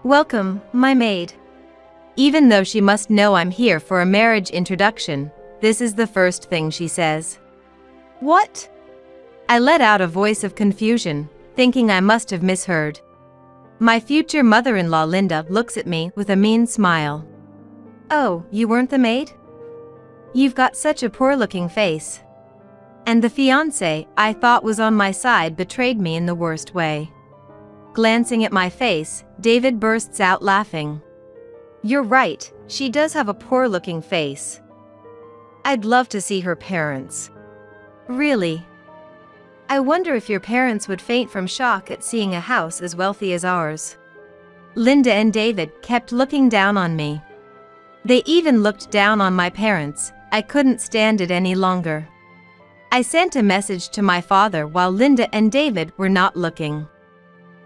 Welcome, my maid. Even though she must know I'm here for a marriage introduction, this is the first thing she says. What? I let out a voice of confusion, thinking I must have misheard. My future mother-in-law Linda looks at me with a mean smile. Oh, you weren't the maid? You've got such a poor-looking face. And the fiancé I thought was on my side betrayed me in the worst way. Glancing at my face, David bursts out laughing. You're right, she does have a poor-looking face. I'd love to see her parents. Really? I wonder if your parents would faint from shock at seeing a house as wealthy as ours. Linda and David kept looking down on me. They even looked down on my parents. I couldn't stand it any longer. I sent a message to my father while Linda and David were not looking.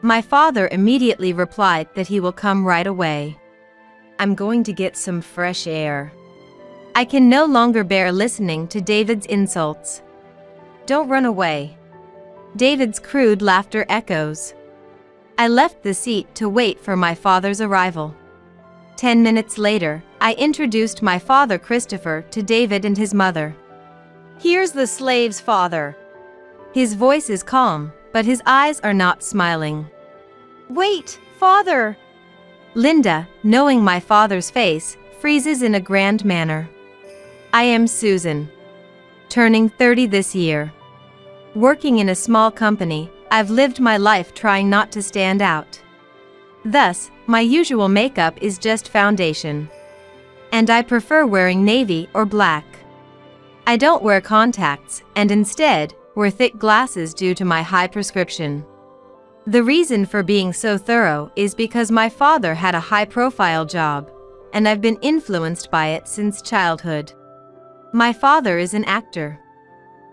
My father immediately replied that he will come right away. I'm going to get some fresh air. I can no longer bear listening to David's insults. Don't run away. David's crude laughter echoes. I left the seat to wait for my father's arrival. 10 minutes later, I introduced my father Christopher to David and his mother. Here's the slave's father. His voice is calm, but his eyes are not smiling. Wait, father! Linda, knowing my father's face, freezes in a grand manner. I am Susan. Turning 30 this year. Working in a small company, I've lived my life trying not to stand out. Thus, my usual makeup is just foundation. And I prefer wearing navy or black. I don't wear contacts, and instead, wear thick glasses due to my high prescription. The reason for being so thorough is because my father had a high-profile job, and I've been influenced by it since childhood. My father is an actor.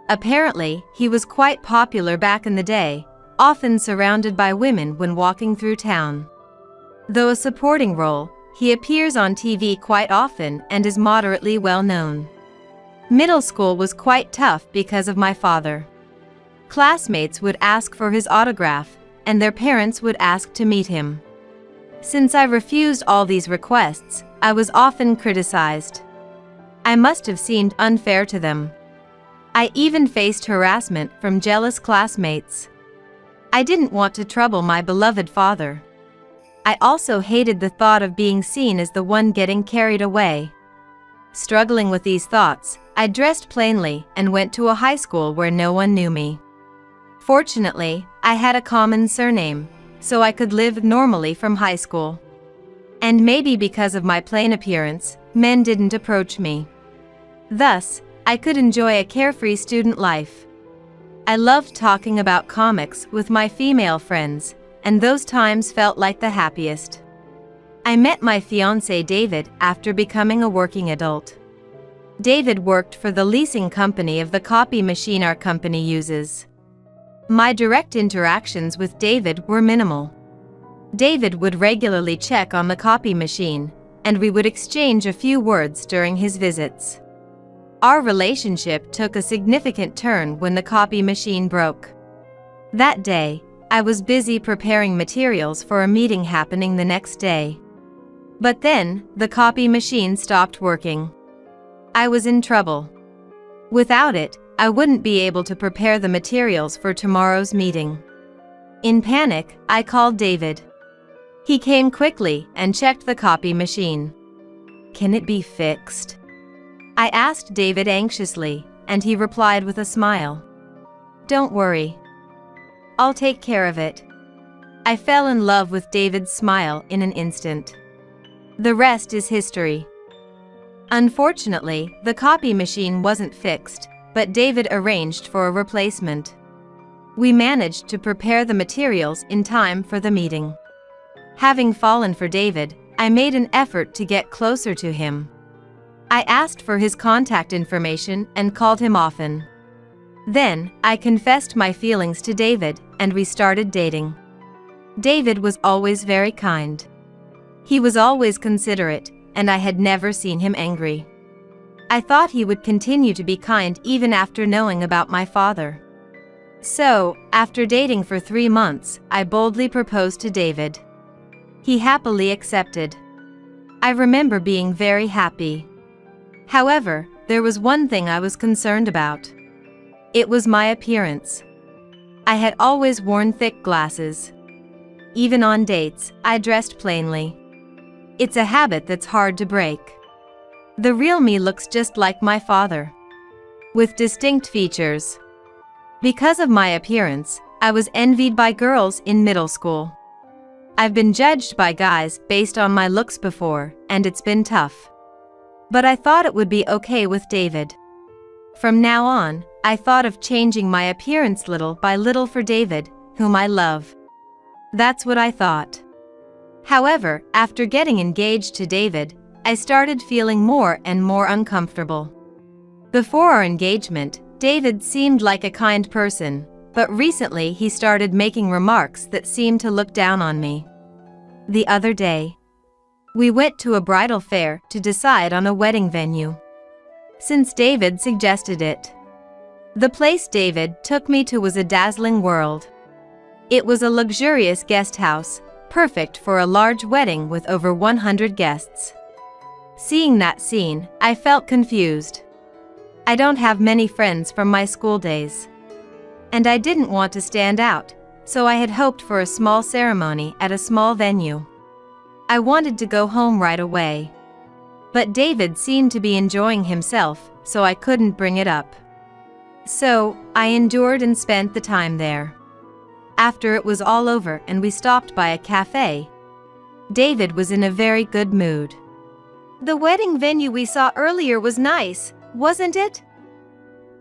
Apparently, he was quite popular back in the day, often surrounded by women when walking through town. Though a supporting role, he appears on TV quite often and is moderately well known. Middle school was quite tough because of my father. Classmates would ask for his autograph, and their parents would ask to meet him. Since I refused all these requests, I was often criticized. I must have seemed unfair to them. I even faced harassment from jealous classmates. I didn't want to trouble my beloved father. I also hated the thought of being seen as the one getting carried away. Struggling with these thoughts, I dressed plainly and went to a high school where no one knew me. Fortunately, I had a common surname, so I could live normally from high school. And maybe because of my plain appearance, men didn't approach me. Thus, I could enjoy a carefree student life. I loved talking about comics with my female friends, and those times felt like the happiest. I met my fiancé David after becoming a working adult. David worked for the leasing company of the copy machine our company uses. My direct interactions with David were minimal. David would regularly check on the copy machine, and we would exchange a few words during his visits. Our relationship took a significant turn when the copy machine broke. That day, I was busy preparing materials for a meeting happening the next day. But then, the copy machine stopped working. I was in trouble. Without it, I wouldn't be able to prepare the materials for tomorrow's meeting. In panic, I called David. He came quickly and checked the copy machine. Can it be fixed? I asked David anxiously, and he replied with a smile. Don't worry. I'll take care of it. I fell in love with David's smile in an instant. The rest is history. Unfortunately, the copy machine wasn't fixed, but David arranged for a replacement. We managed to prepare the materials in time for the meeting. Having fallen for David, I made an effort to get closer to him. I asked for his contact information and called him often. Then, I confessed my feelings to David, and we started dating. David was always very kind. He was always considerate, and I had never seen him angry. I thought he would continue to be kind even after knowing about my father. So, after dating for 3 months, I boldly proposed to David. He happily accepted. I remember being very happy. However, there was one thing I was concerned about. It was my appearance. I had always worn thick glasses. Even on dates, I dressed plainly. It's a habit that's hard to break. The real me looks just like my father, with distinct features. Because of my appearance, I was envied by girls in middle school. I've been judged by guys based on my looks before, and it's been tough. But I thought it would be okay with David. From now on, I thought of changing my appearance little by little for David, whom I love. That's what I thought. However, after getting engaged to David, I started feeling more and more uncomfortable. Before our engagement, David seemed like a kind person, but recently he started making remarks that seemed to look down on me. The other day, we went to a bridal fair to decide on a wedding venue, since David suggested it. The place David took me to was a dazzling world. It was a luxurious guest house, perfect for a large wedding with over 100 guests. Seeing that scene, I felt confused. I don't have many friends from my school days, and I didn't want to stand out, so I had hoped for a small ceremony at a small venue. I wanted to go home right away, but David seemed to be enjoying himself, so I couldn't bring it up. So, I endured and spent the time there. After it was all over and we stopped by a cafe, David was in a very good mood. The wedding venue we saw earlier was nice, wasn't it?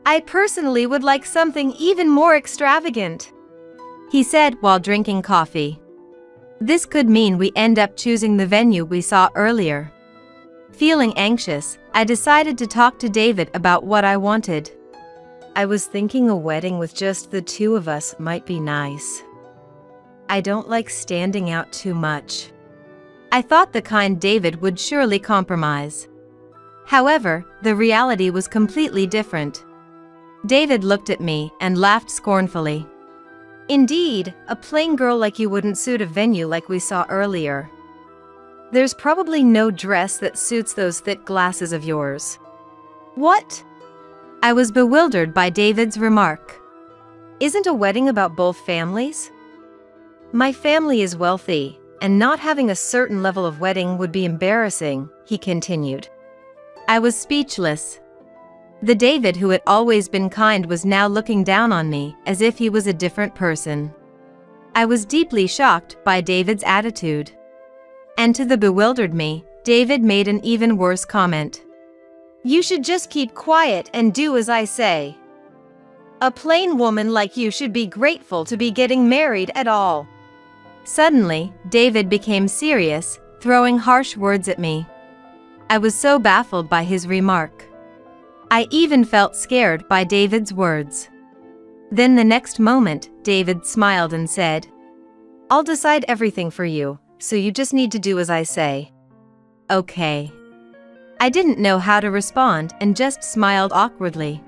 I personally would like something even more extravagant, he said while drinking coffee. This could mean we end up choosing the venue we saw earlier. Feeling anxious, I decided to talk to David about what I wanted. I was thinking a wedding with just the two of us might be nice. I don't like standing out too much. I thought the kind David would surely compromise. However, the reality was completely different. David looked at me and laughed scornfully. Indeed, a plain girl like you wouldn't suit a venue like we saw earlier. There's probably no dress that suits those thick glasses of yours. What? I was bewildered by David's remark. Isn't a wedding about both families? My family is wealthy, and not having a certain level of wedding would be embarrassing, he continued. I was speechless. The David who had always been kind was now looking down on me as if he was a different person. I was deeply shocked by David's attitude. And to the bewildered me, David made an even worse comment. You should just keep quiet and do as I say. A plain woman like you should be grateful to be getting married at all. Suddenly, David became serious, throwing harsh words at me. I was so baffled by his remark. I even felt scared by David's words. Then the next moment, David smiled and said, I'll decide everything for you, so you just need to do as I say. Okay. I didn't know how to respond and just smiled awkwardly.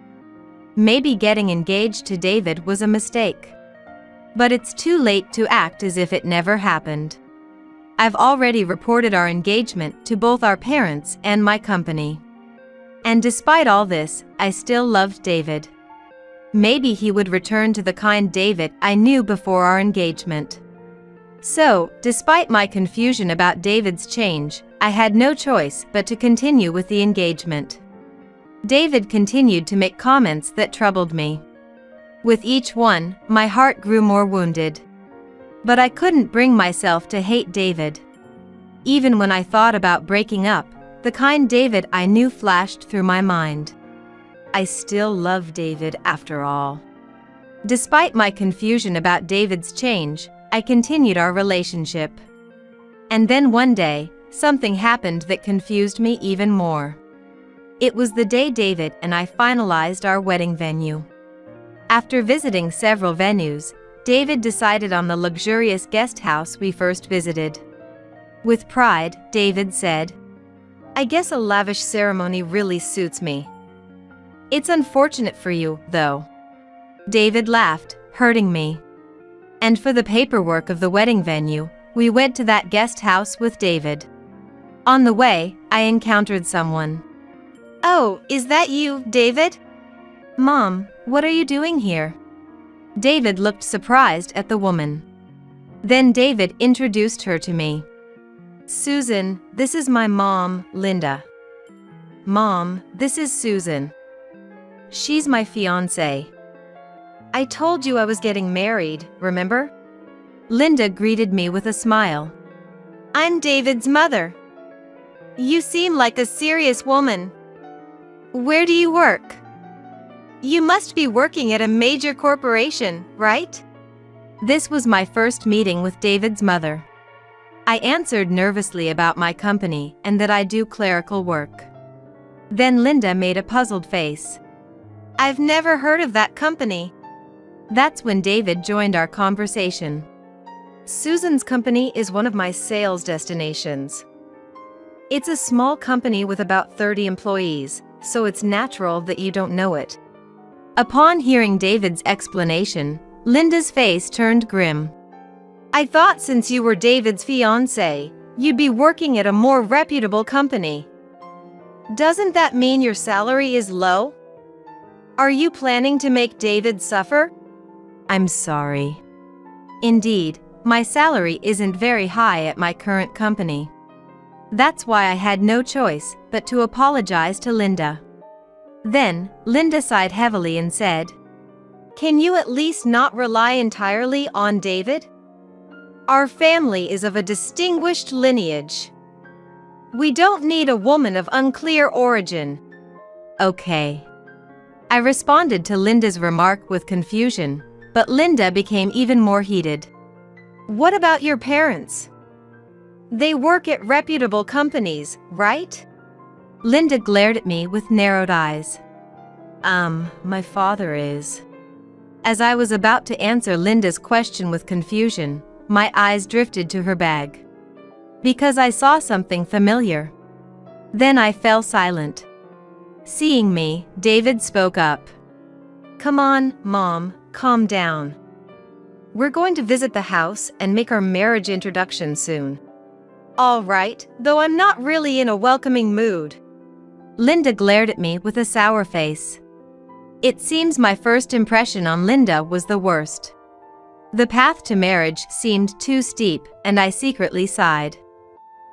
Maybe getting engaged to David was a mistake. But it's too late to act as if it never happened. I've already reported our engagement to both our parents and my company. And despite all this, I still loved David. Maybe he would return to the kind David I knew before our engagement. So, despite my confusion about David's change, I had no choice but to continue with the engagement. David continued to make comments that troubled me. With each one, my heart grew more wounded. But I couldn't bring myself to hate David. Even when I thought about breaking up, the kind David I knew flashed through my mind. I still love David after all. Despite my confusion about David's change, I continued our relationship. And then one day, something happened that confused me even more. It was the day David and I finalized our wedding venue. After visiting several venues, David decided on the luxurious guest house we first visited. With pride, David said, I guess a lavish ceremony really suits me. It's unfortunate for you, though. David laughed, hurting me. And for the paperwork of the wedding venue, We went to that guest house with David. On the way, I encountered someone. "Oh, is that you, David?" "Mom, what are you doing here?" David looked surprised at the woman. Then David introduced her to me. "Susan, this is my mom, Linda." "Mom, this is Susan. She's my fiancé. I told you I was getting married, remember?" Linda greeted me with a smile. "I'm David's mother. You seem like a serious woman. Where do you work? You must be working at a major corporation, right?" This was my first meeting with David's mother. I answered nervously about my company and that I do clerical work. Then Linda made a puzzled face. "I've never heard of that company." That's when David joined our conversation. "Susan's company is one of my sales destinations. It's a small company with about 30 employees, so it's natural that you don't know it." Upon hearing David's explanation, Linda's face turned grim. "I thought since you were David's fiancé, you'd be working at a more reputable company. Doesn't that mean your salary is low? Are you planning to make David suffer?" "I'm sorry. Indeed, my salary isn't very high at my current company. That's why I had no choice but to apologize to Linda." Then, Linda sighed heavily and said, "Can you at least not rely entirely on David? Our family is of a distinguished lineage. We don't need a woman of unclear origin." "Okay." I responded to Linda's remark with confusion, but Linda became even more heated. "What about your parents? They work at reputable companies, right?" Linda glared at me with narrowed eyes. My father is." As I was about to answer Linda's question with confusion, my eyes drifted to her bag. Because I saw something familiar. Then I fell silent. Seeing me, David spoke up. "Come on, Mom, calm down. We're going to visit the house and make our marriage introduction soon." "All right, though I'm not really in a welcoming mood." Linda glared at me with a sour face. It seems my first impression on Linda was the worst. The path to marriage seemed too steep, and I secretly sighed.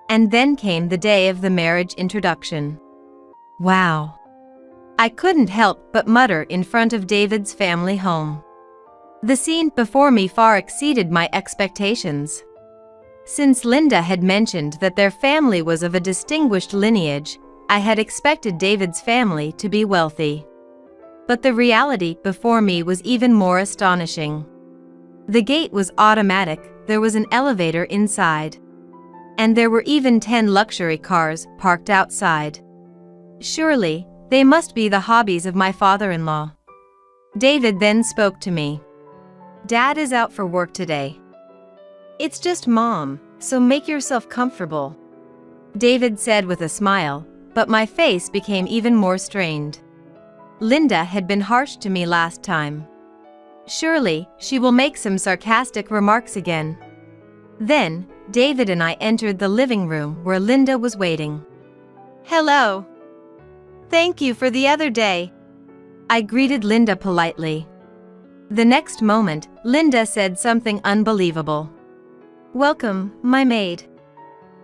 And then came the day of the marriage introduction. Wow. I couldn't help but mutter in front of David's family home. The scene before me far exceeded my expectations. Since Linda had mentioned that their family was of a distinguished lineage, I had expected David's family to be wealthy. But the reality before me was even more astonishing. The gate was automatic, there was an elevator inside. And there were even 10 luxury cars parked outside. Surely, they must be the hobbies of my father-in-law. David then spoke to me. "Dad is out for work today. It's just Mom, so make yourself comfortable," David said with a smile, but my face became even more strained. Linda had been harsh to me last time. Surely, she will make some sarcastic remarks again. Then, David and I entered the living room where Linda was waiting. "Hello. Thank you for the other day," I greeted Linda politely. The next moment, Linda said something unbelievable. "Welcome, my maid."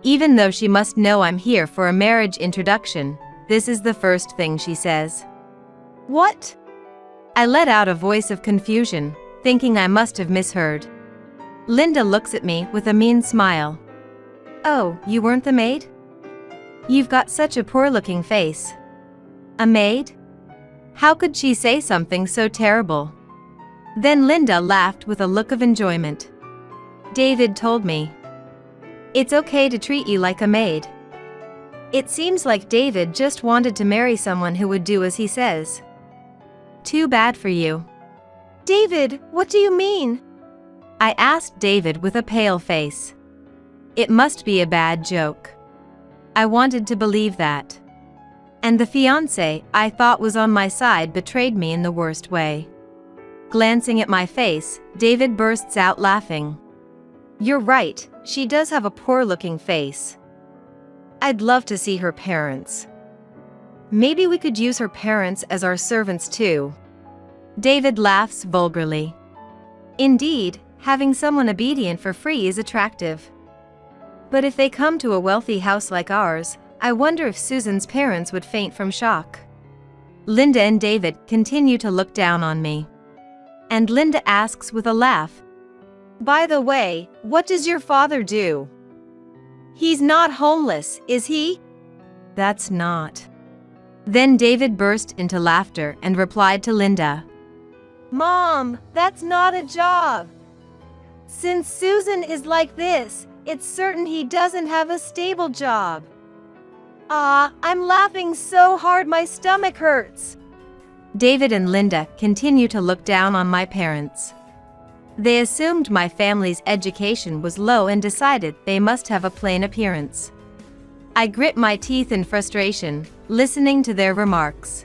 Even though she must know I'm here for a marriage introduction, this is the first thing she says. "What?" I let out a voice of confusion, thinking I must have misheard. Linda looks at me with a mean smile. "Oh, you weren't the maid? You've got such a poor-looking face." A maid? How could she say something so terrible? Then Linda laughed with a look of enjoyment. "David told me it's okay to treat you like a maid." It seems like David just wanted to marry someone who would do as he says. Too bad for you. "David, what do you mean?" I asked David with a pale face. It must be a bad joke. I wanted to believe that. And the fiancé I thought was on my side betrayed me in the worst way. Glancing at my face, David bursts out laughing. You're right, she does have a poor-looking face. I'd love to see her parents. Maybe we could use her parents as our servants too. David laughs vulgarly. Indeed, having someone obedient for free is attractive. But if they come to a wealthy house like ours, I wonder if Susan's parents would faint from shock. Linda and David continue to look down on me. And Linda asks with a laugh, "By the way, what does your father do? He's not homeless, is he?" "That's not." Then David burst into laughter and replied to Linda, "Mom, that's not a job. Since Susan is like this, it's certain he doesn't have a stable job." I'm laughing so hard my stomach hurts. David and Linda continue to look down on my parents. They assumed my family's education was low and decided they must have a plain appearance. I grit my teeth in frustration, listening to their remarks.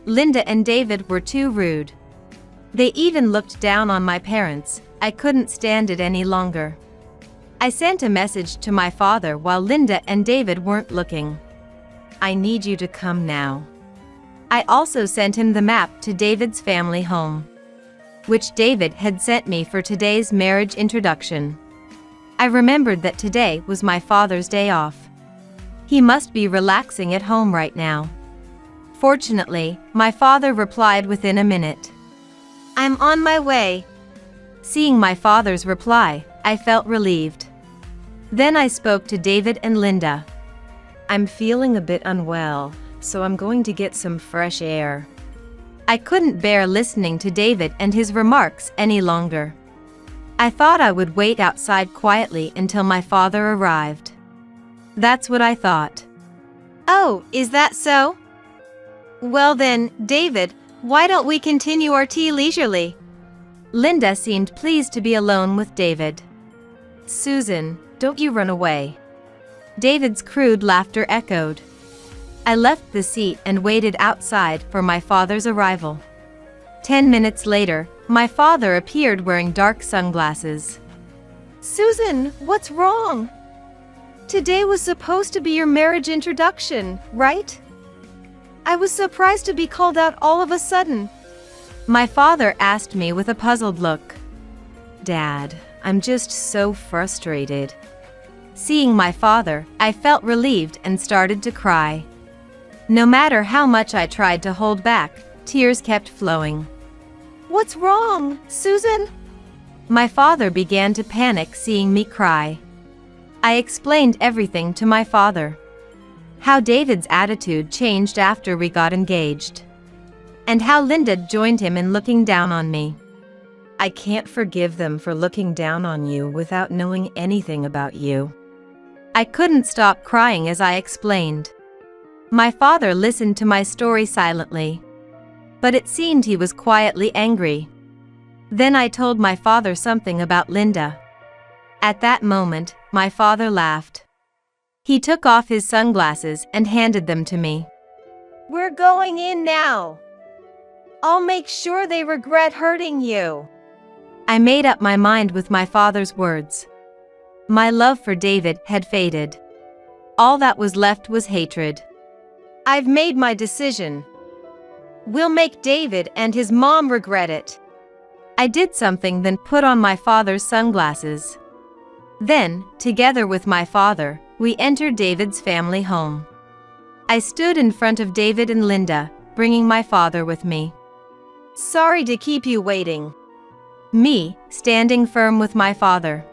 Linda and David were too rude. They even looked down on my parents. I couldn't stand it any longer. I sent a message to my father while Linda and David weren't looking. "I need you to come now." I also sent him the map to David's family home, which David had sent me for today's marriage introduction. I remembered that today was my father's day off. He must be relaxing at home right now. Fortunately, my father replied within a minute. "I'm on my way." Seeing my father's reply, I felt relieved. Then I spoke to David and Linda. "I'm feeling a bit unwell, so I'm going to get some fresh air." I couldn't bear listening to David and his remarks any longer. I thought I would wait outside quietly until my father arrived. That's what I thought. "Oh, is that so? Well then, David, why don't we continue our tea leisurely?" Linda seemed pleased to be alone with David. "Susan, don't you run away." David's crude laughter echoed. I left the seat and waited outside for my father's arrival. 10 minutes later, my father appeared wearing dark sunglasses. "Susan, what's wrong? Today was supposed to be your marriage introduction, right? I was surprised to be called out all of a sudden." My father asked me with a puzzled look. "Dad, I'm just so frustrated." Seeing my father, I felt relieved and started to cry. No matter how much I tried to hold back, tears kept flowing. "What's wrong, Susan?" My father began to panic seeing me cry. I explained everything to my father. How David's attitude changed after we got engaged. And how Linda joined him in looking down on me. "I can't forgive them for looking down on you without knowing anything about you." I couldn't stop crying as I explained. My father listened to my story silently. But it seemed he was quietly angry. Then I told my father something about Linda. At that moment, my father laughed. He took off his sunglasses and handed them to me. "We're going in now. I'll make sure they regret hurting you." I made up my mind with my father's words. My love for David had faded. All that was left was hatred. "I've made my decision. We'll make David and his mom regret it." I did something, then put on my father's sunglasses. Then, together with my father, we entered David's family home. I stood in front of David and Linda, bringing my father with me. "Sorry to keep you waiting." Me, standing firm with my father.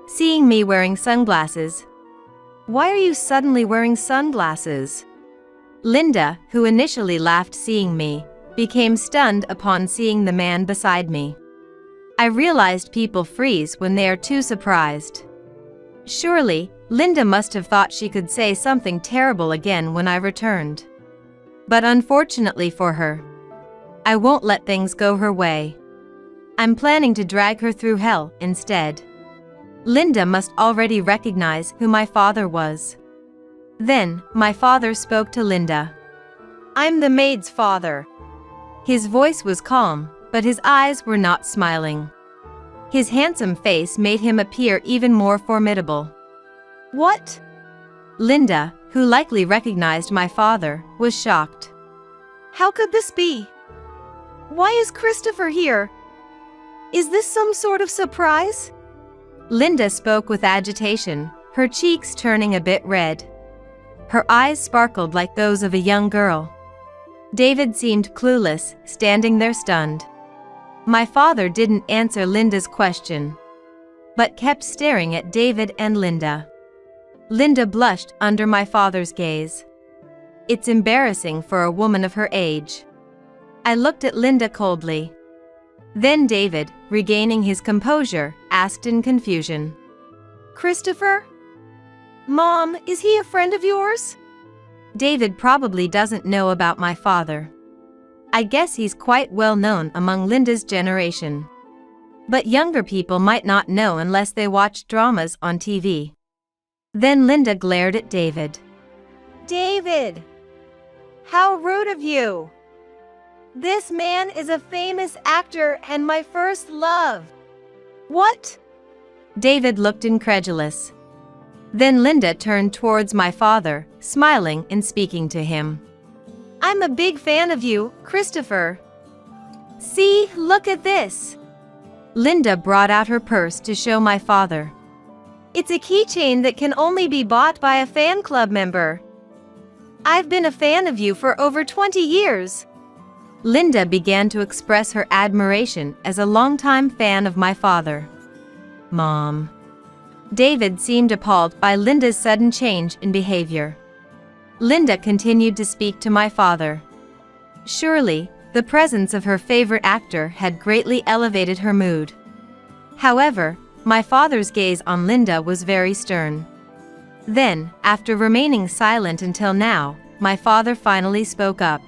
Seeing me wearing sunglasses. "Why are you suddenly wearing sunglasses?" Linda, who initially laughed seeing me, became stunned upon seeing the man beside me. I realized people freeze when they are too surprised. Surely, Linda must have thought she could say something terrible again when I returned. But unfortunately for her, I won't let things go her way. I'm planning to drag her through hell instead. Linda must already recognize who my father was. Then, my father spoke to Linda. "I'm the maid's father." His voice was calm, but his eyes were not smiling. His handsome face made him appear even more formidable. What? Linda, who likely recognized my father, was shocked. How could this be? Why is Christopher here? Is this some sort of surprise? Linda spoke with agitation, her cheeks turning a bit red. Her eyes sparkled like those of a young girl. David seemed clueless, standing there stunned. My father didn't answer Linda's question, but kept staring at David and Linda. Linda blushed under my father's gaze. It's embarrassing for a woman of her age. I looked at Linda coldly. Then David, regaining his composure, asked in confusion. Christopher? Mom, is he a friend of yours? David probably doesn't know about my father. I guess he's quite well known among Linda's generation. But younger people might not know unless they watch dramas on TV. Then Linda glared at David. David! How rude of you! This man is a famous actor and my first love. What? David looked incredulous. Then Linda turned towards my father, smiling and speaking to him. I'm a big fan of you, Christopher. See, look at this. Linda brought out her purse to show my father. It's a keychain that can only be bought by a fan club member. I've been a fan of you for over 20 years. Linda began to express her admiration as a longtime fan of my father. Mom. David seemed appalled by Linda's sudden change in behavior. Linda continued to speak to my father. Surely, the presence of her favorite actor had greatly elevated her mood. However, my father's gaze on Linda was very stern. Then, after remaining silent until now, my father finally spoke up.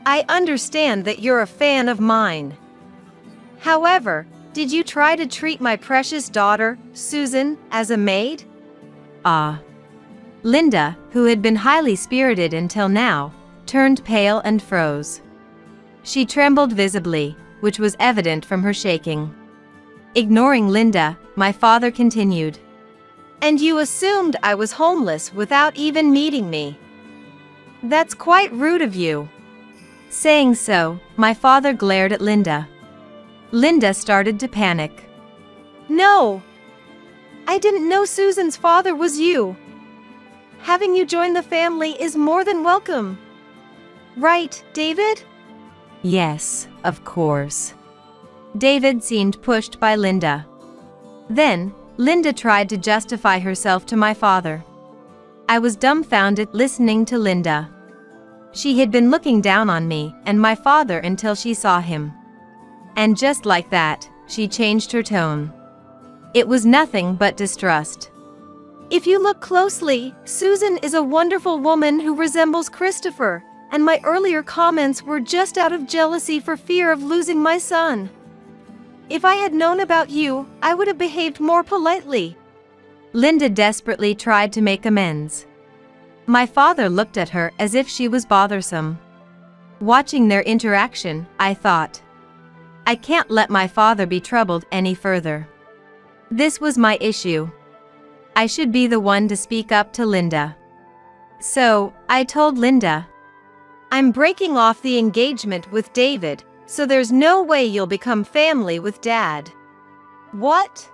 I understand that you're a fan of mine. However, did you try to treat my precious daughter, Susan, as a maid? Linda, who had been highly spirited until now, turned pale and froze. She trembled visibly, which was evident from her shaking. Ignoring Linda, my father continued. And you assumed I was homeless without even meeting me. That's quite rude of you. Saying so, my father glared at Linda. Linda started to panic. No! I didn't know Susan's father was you. Having you join the family is more than welcome. Right, David? Yes, of course. David seemed pushed by Linda. Then, Linda tried to justify herself to my father. I was dumbfounded listening to Linda. She had been looking down on me and my father until she saw him. And just like that, she changed her tone. It was nothing but distrust. If you look closely, Susan is a wonderful woman who resembles Christopher, and my earlier comments were just out of jealousy for fear of losing my son. If I had known about you, I would have behaved more politely. Linda desperately tried to make amends. My father looked at her as if she was bothersome. Watching their interaction, I thought, I can't let my father be troubled any further. This was my issue. I should be the one to speak up to Linda. So, I told Linda, I'm breaking off the engagement with David, so there's no way you'll become family with Dad. What?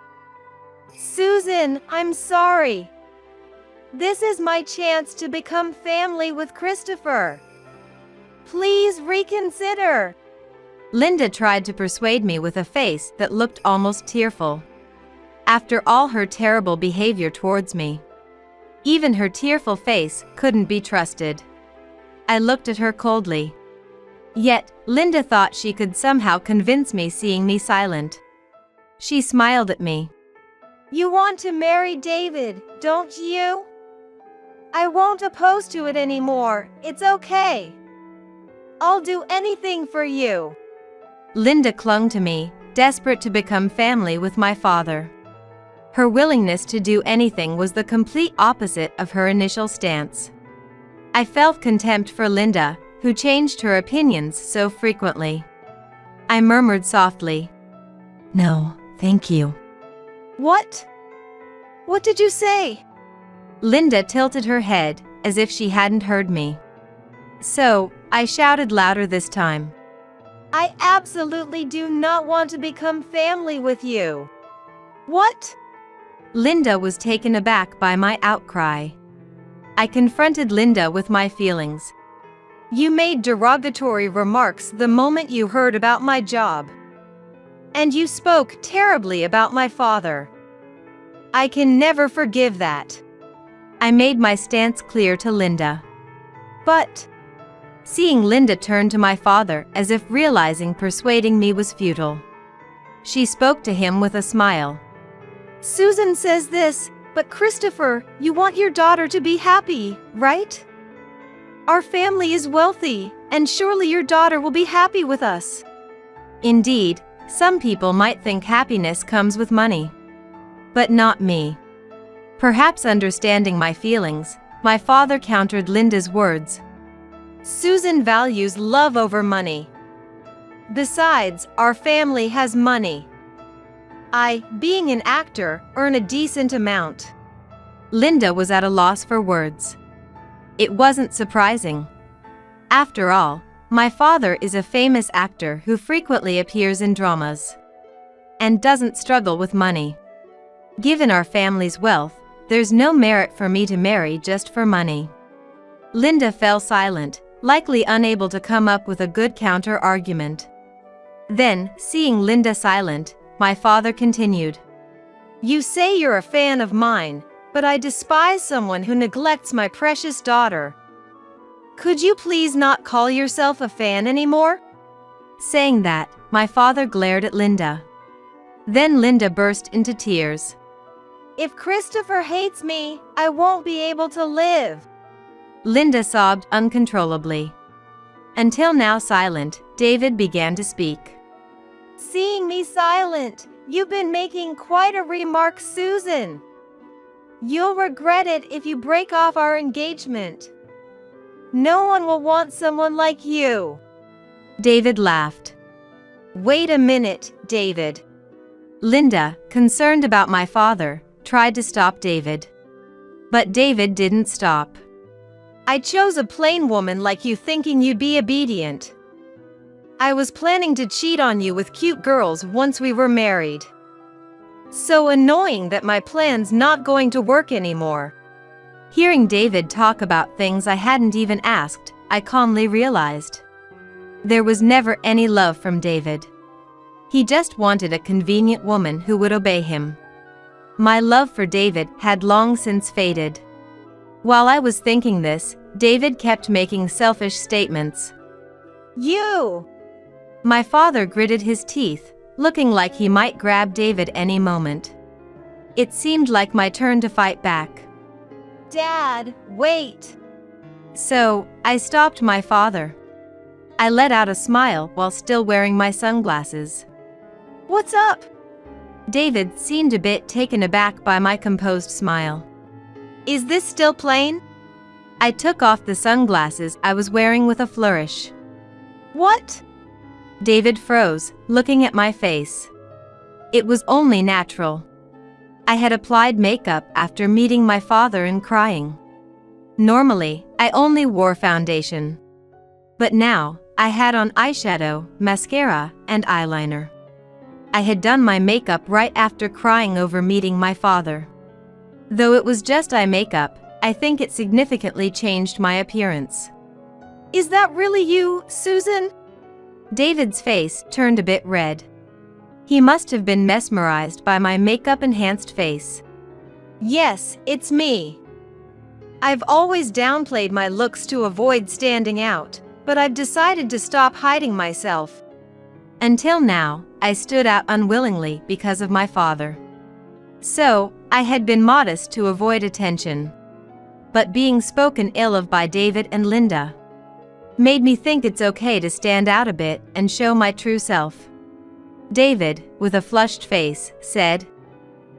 Susan, I'm sorry. This is my chance to become family with Christopher. Please reconsider. Linda tried to persuade me with a face that looked almost tearful. After all her terrible behavior towards me, even her tearful face couldn't be trusted. I looked at her coldly. Yet, Linda thought she could somehow convince me seeing me silent. She smiled at me. You want to marry David, don't you? I won't oppose to it anymore, it's okay. I'll do anything for you. Linda clung to me, desperate to become family with my father. Her willingness to do anything was the complete opposite of her initial stance. I felt contempt for Linda, who changed her opinions so frequently. I murmured softly, No, Thank you. What? What did you say? Linda tilted her head, as if she hadn't heard me. So, I shouted louder this time. I absolutely do not want to become family with you. What? Linda was taken aback by my outcry. I confronted Linda with my feelings. You made derogatory remarks the moment you heard about my job. And you spoke terribly about my father. I can never forgive that. I made my stance clear to Linda. But, seeing Linda turn to my father as if realizing persuading me was futile, she spoke to him with a smile. Susan says this, but Christopher, you want your daughter to be happy, right? Our family is wealthy, and surely your daughter will be happy with us. Indeed, some people might think happiness comes with money. But not me. Perhaps understanding my feelings, my father countered Linda's words. Susan values love over money. Besides, our family has money. I, being an actor, earn a decent amount. Linda was at a loss for words. It wasn't surprising. After all, my father is a famous actor who frequently appears in dramas and doesn't struggle with money. Given our family's wealth, there's no merit for me to marry just for money. Linda fell silent, likely unable to come up with a good counter-argument. Then, seeing Linda silent, my father continued. You say you're a fan of mine, but I despise someone who neglects my precious daughter. Could you please not call yourself a fan anymore? Saying that, my father glared at Linda. Then Linda burst into tears. If Christopher hates me, I won't be able to live. Linda sobbed uncontrollably. Until now silent, David began to speak. Seeing me silent, you've been making quite a remark, Susan. You'll regret it if you break off our engagement. No one will want someone like you. David laughed. Wait a minute, David. Linda, concerned about my father, tried to stop David. But David didn't stop. I chose a plain woman like you thinking you'd be obedient. I was planning to cheat on you with cute girls once we were married. So annoying that my plan's not going to work anymore. Hearing David talk about things I hadn't even asked, I calmly realized. There was never any love from David. He just wanted a convenient woman who would obey him. My love for David had long since faded. While I was thinking this, David kept making selfish statements. You! My father gritted his teeth, looking like he might grab David any moment. It seemed like my turn to fight back. Dad, wait! So, I stopped my father. I let out a smile while still wearing my sunglasses. What's up? David seemed a bit taken aback by my composed smile. Is this still plain? I took off the sunglasses I was wearing with a flourish. What? David froze, looking at my face. It was only natural. I had applied makeup after meeting my father and crying. Normally, I only wore foundation. But now, I had on eyeshadow, mascara, and eyeliner. I had done my makeup right after crying over meeting my father. Though it was just eye makeup, I think it significantly changed my appearance. Is that really you, Susan? David's face turned a bit red. He must have been mesmerized by my makeup-enhanced face. Yes, it's me. I've always downplayed my looks to avoid standing out, but I've decided to stop hiding myself. Until now, I stood out unwillingly because of my father. So, I had been modest to avoid attention. But being spoken ill of by David and Linda made me think it's okay to stand out a bit and show my true self. David, with a flushed face, said,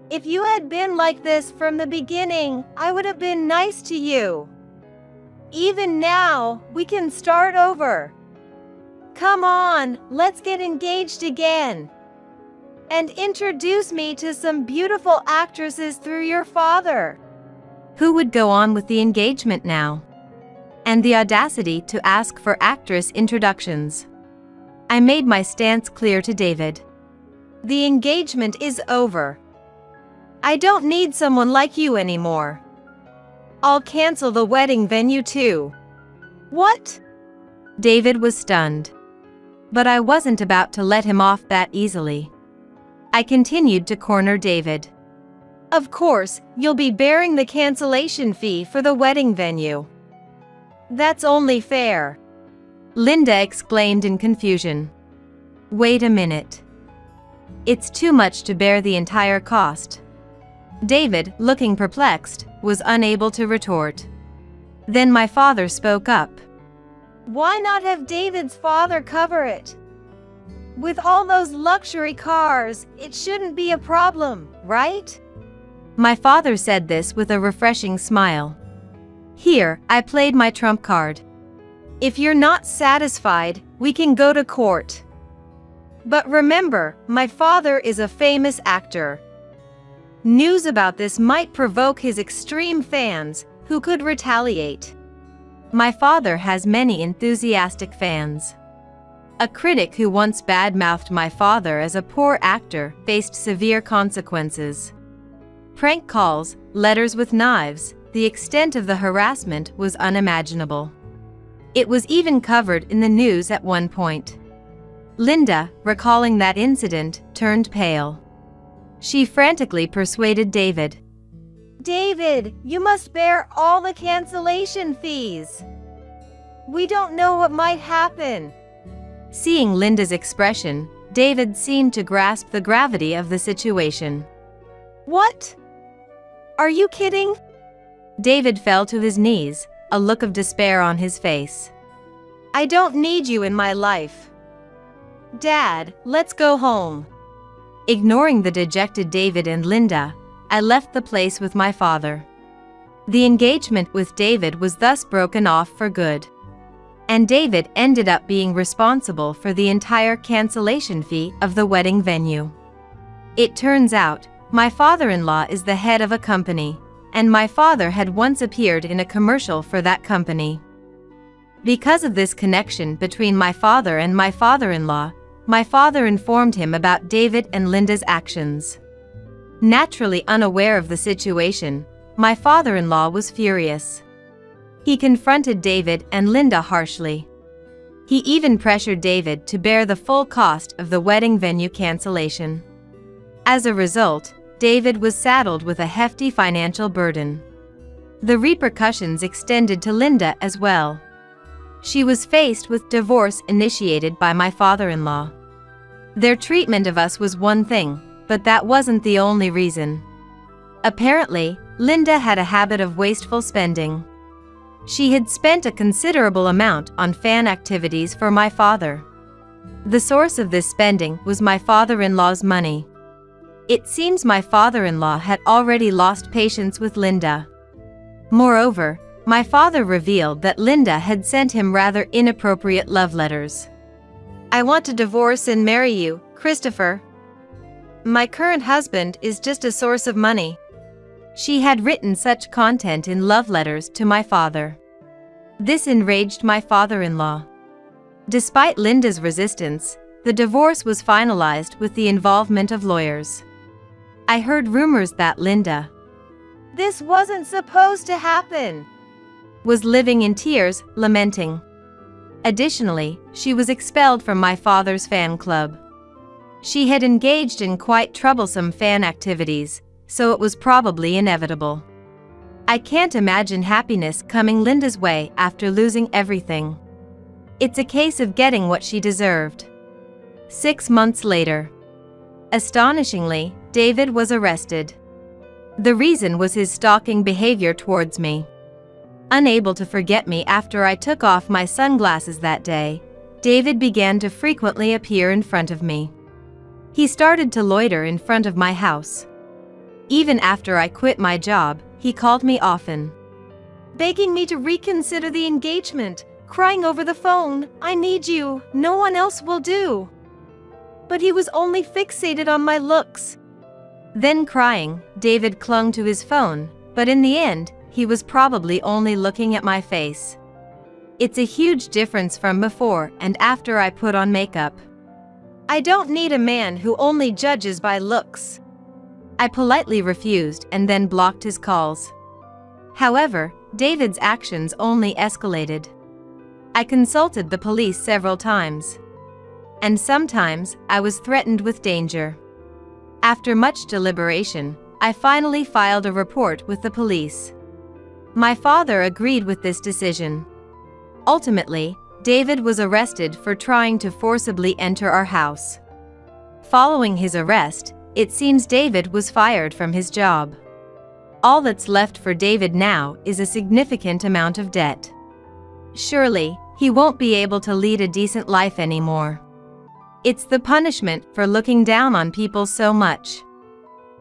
If you had been like this from the beginning, I would have been nice to you. Even now, we can start over. Come on, let's get engaged again. and introduce me to some beautiful actresses through your father. Who would go on with the engagement now? And the audacity to ask for actress introductions. I made my stance clear to David. The engagement is over. I don't need someone like you anymore. I'll cancel the wedding venue too. What? David was stunned. But I wasn't about to let him off that easily. I continued to corner David. Of course, you'll be bearing the cancellation fee for the wedding venue. That's only fair. Linda exclaimed in confusion. Wait a minute. It's too much to bear the entire cost. David, looking perplexed, was unable to retort. Then my father spoke up. Why not have David's father cover it? With all those luxury cars, it shouldn't be a problem, right? My father said this with a refreshing smile. Here, I played my trump card. If you're not satisfied, we can go to court. But remember, my father is a famous actor. News about this might provoke his extreme fans, who could retaliate. My father has many enthusiastic fans. A critic who once badmouthed my father as a poor actor faced severe consequences. Prank calls, letters with knives, the extent of the harassment was unimaginable. It was even covered in the news at one point. Linda, recalling that incident, turned pale. She frantically persuaded David. David, you must bear all the cancellation fees. We don't know what might happen. Seeing Linda's expression, David seemed to grasp the gravity of the situation. What? Are you kidding? David fell to his knees, a look of despair on his face. I don't need you in my life. Dad, let's go home. Ignoring the dejected David and Linda, I left the place with my father. The engagement with David was thus broken off for good. And David ended up being responsible for the entire cancellation fee of the wedding venue. It turns out, my father-in-law is the head of a company, and my father had once appeared in a commercial for that company. Because of this connection between my father and my father-in-law, my father informed him about David and Linda's actions. Naturally unaware of the situation, my father-in-law was furious. He confronted David and Linda harshly. He even pressured David to bear the full cost of the wedding venue cancellation. As a result, David was saddled with a hefty financial burden. The repercussions extended to Linda as well. She was faced with divorce initiated by my father-in-law. Their treatment of us was one thing, but that wasn't the only reason. Apparently, Linda had a habit of wasteful spending. She had spent a considerable amount on fan activities for my father. The source of this spending was my father-in-law's money. It seems my father-in-law had already lost patience with Linda. Moreover, my father revealed that Linda had sent him rather inappropriate love letters. I want to divorce and marry you, Christopher. My current husband is just a source of money. She had written such content in love letters to my father. This enraged my father-in-law. Despite Linda's resistance, the divorce was finalized with the involvement of lawyers. I heard rumors that Linda, this wasn't supposed to happen, was living in tears, lamenting. Additionally, she was expelled from my father's fan club. She had engaged in quite troublesome fan activities, so it was probably inevitable. I can't imagine happiness coming Linda's way after losing everything. It's a case of getting what she deserved. 6 months later. Astonishingly, David was arrested. The reason was his stalking behavior towards me. Unable to forget me after I took off my sunglasses that day, David began to frequently appear in front of me. He started to loiter in front of my house. Even after I quit my job, he called me often, begging me to reconsider the engagement, crying over the phone, I need you, no one else will do. But he was only fixated on my looks. Then crying, David clung to his phone, but in the end, he was probably only looking at my face. It's a huge difference from before and after I put on makeup. I don't need a man who only judges by looks. I politely refused and then blocked his calls. However, David's actions only escalated. I consulted the police several times. And sometimes, I was threatened with danger. After much deliberation, I finally filed a report with the police. My father agreed with this decision. Ultimately, David was arrested for trying to forcibly enter our house. Following his arrest, it seems David was fired from his job. All that's left for David now is a significant amount of debt. Surely, he won't be able to lead a decent life anymore. It's the punishment for looking down on people so much.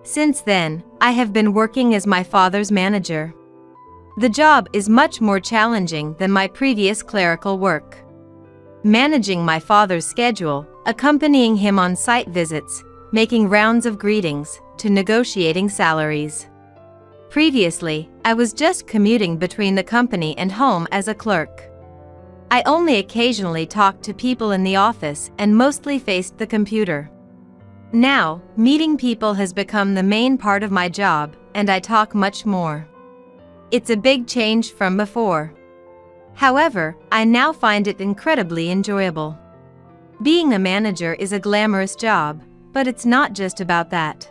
Since then, I have been working as my father's manager. The job is much more challenging than my previous clerical work. Managing my father's schedule, accompanying him on site visits, making rounds of greetings, to negotiating salaries. Previously, I was just commuting between the company and home as a clerk. I only occasionally talked to people in the office and mostly faced the computer. Now, meeting people has become the main part of my job, and I talk much more. It's a big change from before. However, I now find it incredibly enjoyable. Being a manager is a glamorous job, but it's not just about that.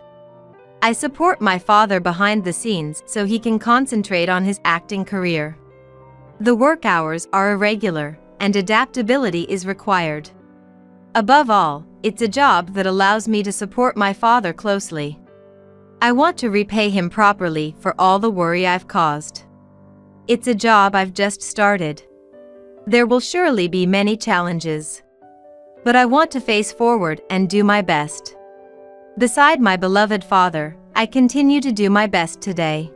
I support my father behind the scenes so he can concentrate on his acting career. The work hours are irregular, and adaptability is required. Above all, it's a job that allows me to support my father closely. I want to repay him properly for all the worry I've caused. It's a job I've just started. There will surely be many challenges. But I want to face forward and do my best. Beside my beloved father, I continue to do my best today.